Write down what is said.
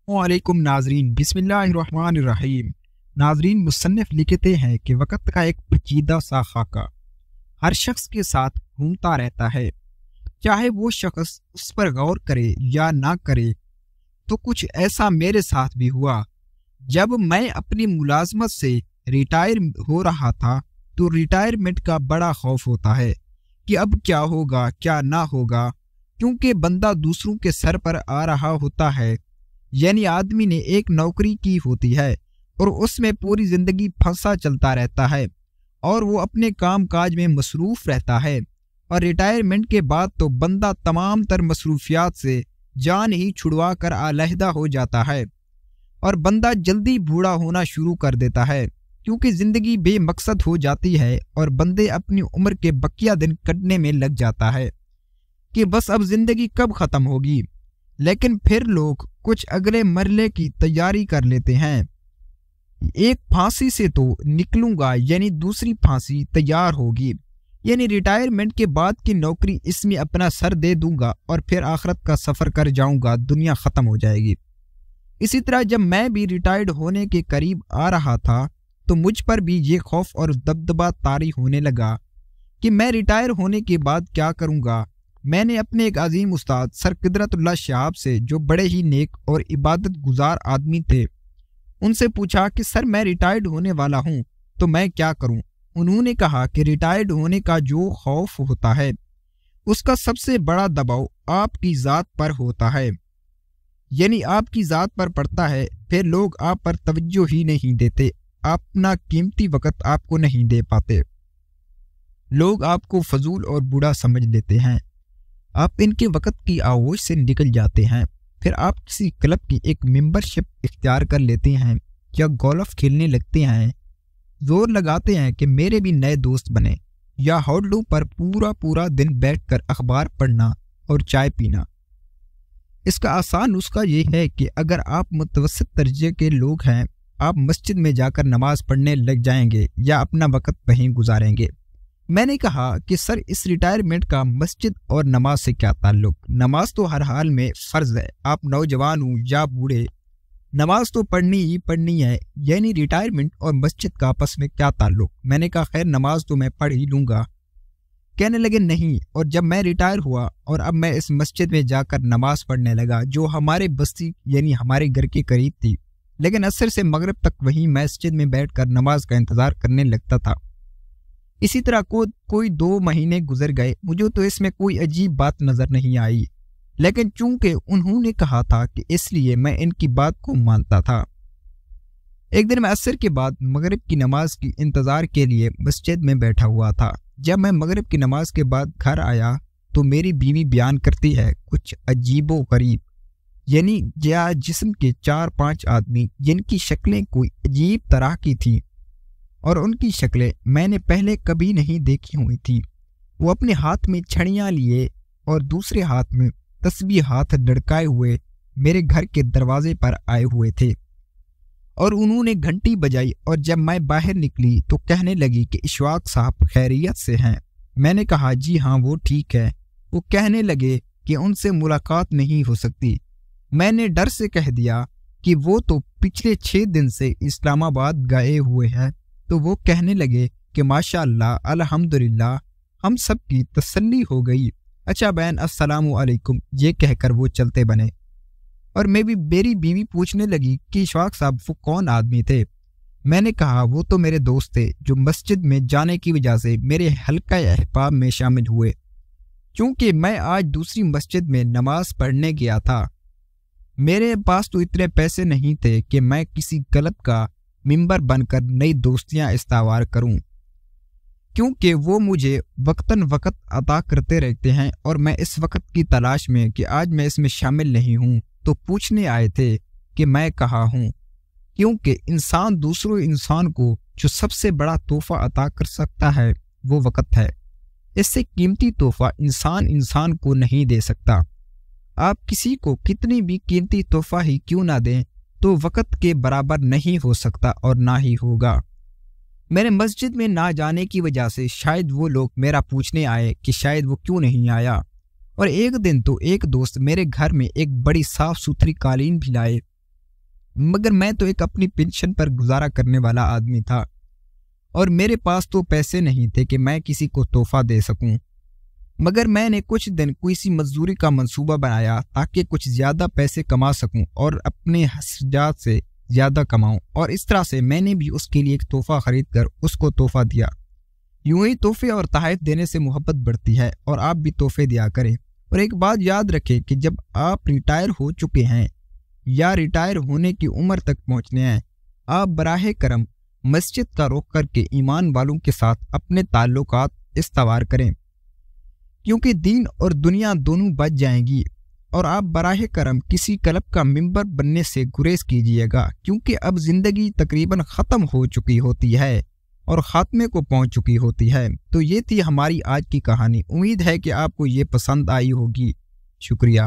वालेकुम नाजरीन, बिस्मिल्लाहिर्रहमानिर्रहीम। नाजरीन, मुसन्निफ लिखते हैं कि वक़्त का एक पेचीदा सा खाका हर शख्स के साथ घूमता रहता है, चाहे वो शख्स उस पर गौर करे या ना करे। तो कुछ ऐसा मेरे साथ भी हुआ। जब मैं अपनी मुलाजमत से रिटायर हो रहा था तो रिटायरमेंट का बड़ा खौफ होता है कि अब क्या होगा क्या ना होगा, क्योंकि बंदा दूसरों के सर पर आ रहा होता है। यानी आदमी ने एक नौकरी की होती है और उसमें पूरी जिंदगी फंसा चलता रहता है और वो अपने काम काज में मसरूफ रहता है। और रिटायरमेंट के बाद तो बंदा तमाम तर मसरूफियात से जान ही छुड़वा कर अलहदा हो जाता है और बंदा जल्दी बूढ़ा होना शुरू कर देता है, क्योंकि ज़िंदगी बेमकसद हो जाती है और बंदे अपनी उम्र के बकिया दिन कटने में लग जाता है कि बस अब ज़िंदगी कब ख़त्म होगी। लेकिन फिर लोग कुछ अगले मरले की तैयारी कर लेते हैं। एक फांसी से तो निकलूंगा, यानी दूसरी फांसी तैयार होगी, यानी रिटायरमेंट के बाद की नौकरी, इसमें अपना सर दे दूंगा और फिर आखिरत का सफ़र कर जाऊंगा, दुनिया ख़त्म हो जाएगी। इसी तरह जब मैं भी रिटायर्ड होने के करीब आ रहा था तो मुझ पर भी ये खौफ और दबदबा तारी होने लगा कि मैं रिटायर होने के बाद क्या करूंगा। मैंने अपने एक अजीम उस्ताद सर क़ुदरतुल्लाह शहाब से, जो बड़े ही नेक और इबादत गुजार आदमी थे, उनसे पूछा कि सर मैं रिटायर्ड होने वाला हूं तो मैं क्या करूं। उन्होंने कहा कि रिटायर्ड होने का जो खौफ होता है उसका सबसे बड़ा दबाव आपकी ज़ात पर होता है, यानी आपकी ज़ात पर पड़ता है। फिर लोग आप पर तवज्जो ही नहीं देते, अपना कीमती वक़्त आपको नहीं दे पाते, लोग आपको फजूल और बूढ़ा समझ लेते हैं। आप इनके वक़्त की आगोश से निकल जाते हैं। फिर आप किसी क्लब की एक मेंबरशिप इख्तियार कर लेते हैं या गोल्फ खेलने लगते हैं, जोर लगाते हैं कि मेरे भी नए दोस्त बने, या होटलों पर पूरा पूरा दिन बैठकर अखबार पढ़ना और चाय पीना। इसका आसान नुस्खा ये है कि अगर आप मुतवस्सित दर्जे के लोग हैं, आप मस्जिद में जाकर नमाज पढ़ने लग जाएंगे या अपना वक़्त वहीं गुजारेंगे। मैंने कहा कि सर इस रिटायरमेंट का मस्जिद और नमाज से क्या ताल्लुक। नमाज तो हर हाल में फ़र्ज है, आप नौजवान हो या बूढ़े, नमाज तो पढ़नी ही पढ़नी है, यानी रिटायरमेंट और मस्जिद का आपस में क्या ताल्लुक। मैंने कहा खैर नमाज तो मैं पढ़ ही लूँगा। कहने लगे नहीं, और जब मैं रिटायर हुआ और अब मैं इस मस्जिद में जाकर नमाज पढ़ने लगा, जो हमारे बस्ती यानी हमारे घर के करीब थी, लेकिन असर से मगरिब तक वहीं मस्जिद में बैठकर नमाज का इंतज़ार करने लगता था। इसी तरह कोई 2 महीने गुजर गए, मुझे तो इसमें कोई अजीब बात नज़र नहीं आई, लेकिन चूंकि उन्होंने कहा था कि इसलिए मैं इनकी बात को मानता था। एक दिन मैं असर के बाद मगरिब की नमाज की इंतज़ार के लिए मस्जिद में बैठा हुआ था। जब मैं मगरिब की नमाज के बाद घर आया तो मेरी बीवी बयान करती है कुछ अजीबो गरीब, यानी जिस्म के 4-5 आदमी जिनकी शक्लें कोई अजीब तरह की थी और उनकी शक्लें मैंने पहले कभी नहीं देखी हुई थी। वो अपने हाथ में छड़ियाँ लिए और दूसरे हाथ में तस्बीह हाथ लड़काए हुए मेरे घर के दरवाजे पर आए हुए थे और उन्होंने घंटी बजाई, और जब मैं बाहर निकली तो कहने लगी कि इशफाक साहब खैरियत से हैं। मैंने कहा जी हाँ वो ठीक है। वो कहने लगे कि उनसे मुलाकात नहीं हो सकती। मैंने डर से कह दिया कि वो तो पिछले 6 दिन से इस्लामाबाद गए हुए हैं। तो वो कहने लगे कि माशाअल्लाह अल्हम्दुलिल्लाह। हम सब की तसल्ली हो गई। अच्छा बहन अस्सलामु अलैकुम, ये कहकर वो चलते बने और मेरी बीवी पूछने लगी कि इशफाक साहब वो कौन आदमी थे। मैंने कहा वो तो मेरे दोस्त थे जो मस्जिद में जाने की वजह से मेरे हल्का अहबाब में शामिल हुए। क्योंकि मैं आज दूसरी मस्जिद में नमाज पढ़ने गया था, मेरे पास तो इतने पैसे नहीं थे कि मैं किसी क्लब का मेंबर बनकर नई दोस्तियां इस्तावार करूं, क्योंकि वो मुझे वक्तन वक्त अता करते रहते हैं और मैं इस वक्त की तलाश में कि आज मैं इसमें शामिल नहीं हूं तो पूछने आए थे कि मैं कहाँ हूं। क्योंकि इंसान दूसरों इंसान को जो सबसे बड़ा तोहफा अता कर सकता है वो वक्त है। इससे कीमती तोहफा इंसान को नहीं दे सकता। आप किसी को कितनी भी कीमती तोहफा ही क्यों ना दें तो वक़्त के बराबर नहीं हो सकता और ना ही होगा। मेरे मस्जिद में ना जाने की वजह से शायद वो लोग मेरा पूछने आए कि शायद वो क्यों नहीं आया, और एक दिन तो एक दोस्त मेरे घर में एक बड़ी साफ सुथरी कालीन भी लाए مگر میں تو ایک اپنی پینشن پر گزارا کرنے والا آدمی تھا اور میرے پاس تو پیسے نہیں تھے کہ میں کسی کو تحفہ دے سکوں، مگر میں نے کچھ دن کسی مزدوری کا منصوبہ بنایا تاکہ کچھ زیادہ پیسے کما سکوں اور اپنے اخراجات سے زیادہ کماؤں، اور اس طرح سے میں نے بھی اس کے لیے ایک تحفہ خرید کر اس کو تحفہ دیا۔ یوں ہی تحفے اور تحائف دینے سے محبت بڑھتی ہے، اور آپ بھی تحفے دیا کریں۔ اور ایک بات یاد رکھیں کہ جب آپ ریٹائر ہو چکے ہیں یا ریٹائر ہونے کی عمر تک پہنچنے ہیں، آپ براہ کرم مسجد کا رخ کر کے ایمان والوں کے ساتھ اپنے تعلقات استوار کریں، کیونکہ دین اور دنیا دونوں بچ جائیں گی۔ اور آپ براہ کرم کسی کلب کا ممبر بننے سے گریز کیجیے گا، کیونکہ اب زندگی تقریباً ختم ہو چکی ہوتی ہے اور خاتمے کو پہنچ چکی ہوتی ہے۔ تو یہ تھی ہماری آج کی کہانی۔ امید ہے کہ آپ کو یہ پسند آئی ہوگی۔ شکریہ۔